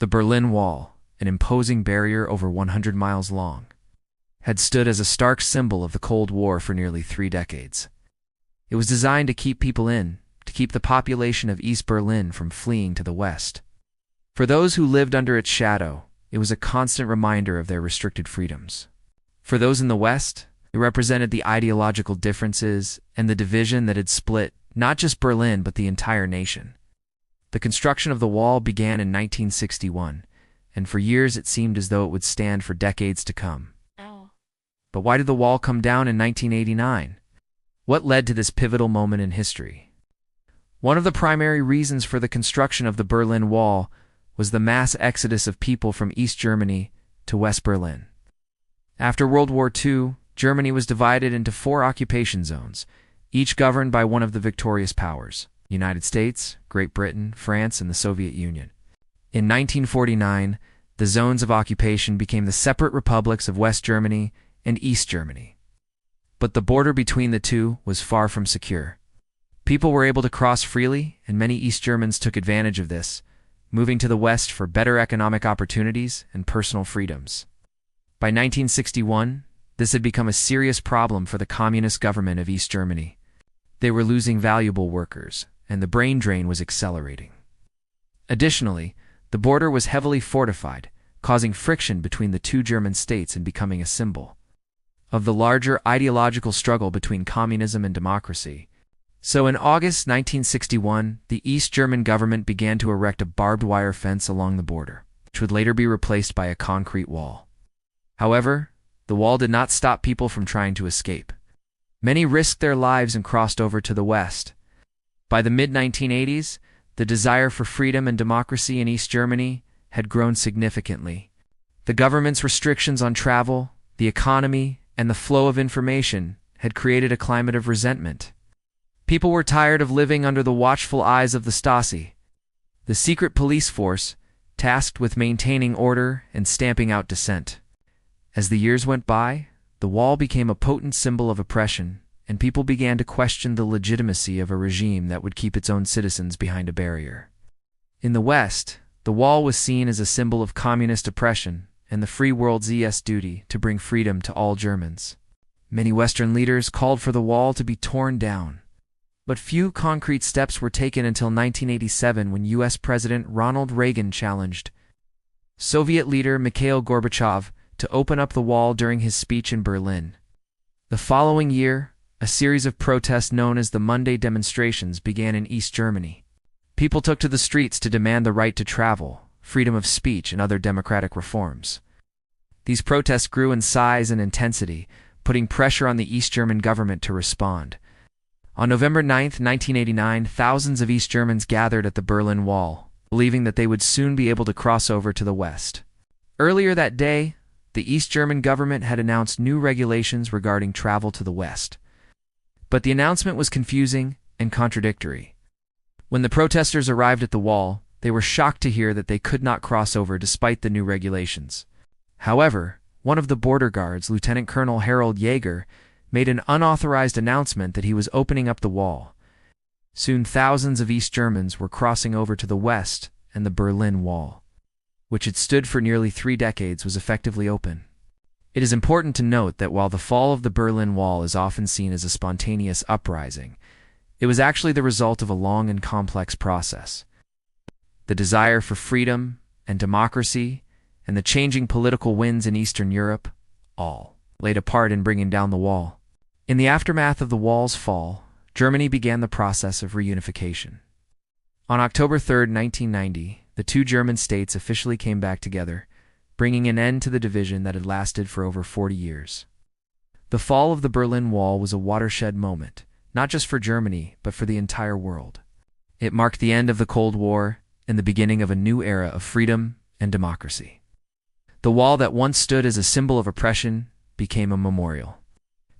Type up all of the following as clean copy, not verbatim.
The Berlin Wall, an imposing barrier over 100 miles long, had stood as a stark symbol of the Cold War for nearly 3 decades. It was designed to keep people in, to keep the population of East Berlin from fleeing to the west. For those who lived under its shadow, it was a constant reminder of their restricted freedoms. For those in the west, it represented the ideological differences and the division that had split not just Berlin but the entire nation. The construction of the wall began in 1961, and for years it seemed as though it would stand for decades to come. But why did the wall come down in 1989? What led to this pivotal moment in history? One of the primary reasons for the construction of the Berlin Wall was the mass exodus of people from East Germany to West Berlin. After World War II, Germany was divided into 4 occupation zones, each governed by one of the victorious powers: the United States, Great Britain, France, and the Soviet Union. In 1949, the zones of occupation became the separate republics of West Germany and East Germany. But the border between the two was far from secure. People were able to cross freely, and many East Germans took advantage of this, moving to the west for better economic opportunities and personal freedoms. By 1961, this had become a serious problem for the communist government of East Germany. They were losing valuable workers, and the brain drain was accelerating. Additionally, the border was heavily fortified, causing friction between the 2 German states and becoming a symbol of the larger ideological struggle between communism and democracy. So in August 1961, the East German government began to erect a barbed wire fence along the border, which would later be replaced by a concrete wall. However, the wall did not stop people from trying to escape. Many risked their lives and crossed over to the west. By the mid-1980s, the desire for freedom and democracy in East Germany had grown significantly. The government's restrictions on travel, the economy, and the flow of information had created a climate of resentment. People were tired of living under the watchful eyes of the Stasi, the secret police force tasked with maintaining order and stamping out dissent. As the years went by, the wall became a potent symbol of oppression, and people began to question the legitimacy of a regime that would keep its own citizens behind a barrier. In the West, the wall was seen as a symbol of communist oppression and the free world's duty to bring freedom to all Germans. Many Western leaders called for the wall to be torn down, but few concrete steps were taken until 1987 when U.S. President Ronald Reagan challenged Soviet leader Mikhail Gorbachev to open up the wall during his speech in Berlin. The following year, a series of protests known as the Monday demonstrations began in East Germany. People took to the streets to demand the right to travel, freedom of speech, and other democratic reforms. These protests grew in size and intensity, putting pressure on the East German government to respond. On November 9, 1989, thousands of East Germans gathered at the Berlin Wall, believing that they would soon be able to cross over to the west. Earlier that day, the East German government had announced new regulations regarding travel to the west. But the announcement was confusing and contradictory. When the protesters arrived at the wall, they were shocked to hear that they could not cross over despite the new regulations. However, one of the border guards, Lieutenant Colonel Harold Jaeger, made an unauthorized announcement that he was opening up the wall. Soon thousands of East Germans were crossing over to the west, and the Berlin Wall, which had stood for nearly 3 decades, was effectively open. It is important to note that while the fall of the Berlin Wall is often seen as a spontaneous uprising, it was actually the result of a long and complex process. The desire for freedom and democracy and the changing political winds in Eastern Europe all played a part in bringing down the wall. In the aftermath of the wall's fall, Germany began the process of reunification. On October 3, 1990, the 2 German states officially came back together, bringing an end to the division that had lasted for over 40 years. The fall of the Berlin Wall was a watershed moment, not just for Germany, but for the entire world. It marked the end of the Cold War and the beginning of a new era of freedom and democracy. The wall that once stood as a symbol of oppression became a memorial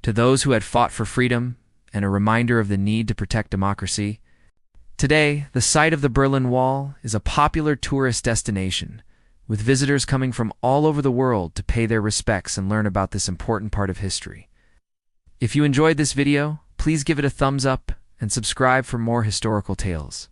to those who had fought for freedom and a reminder of the need to protect democracy. Today, the site of the Berlin Wall is a popular tourist destination, with visitors coming from all over the world to pay their respects and learn about this important part of history. If you enjoyed this video, please give it a thumbs up and subscribe for more historical tales.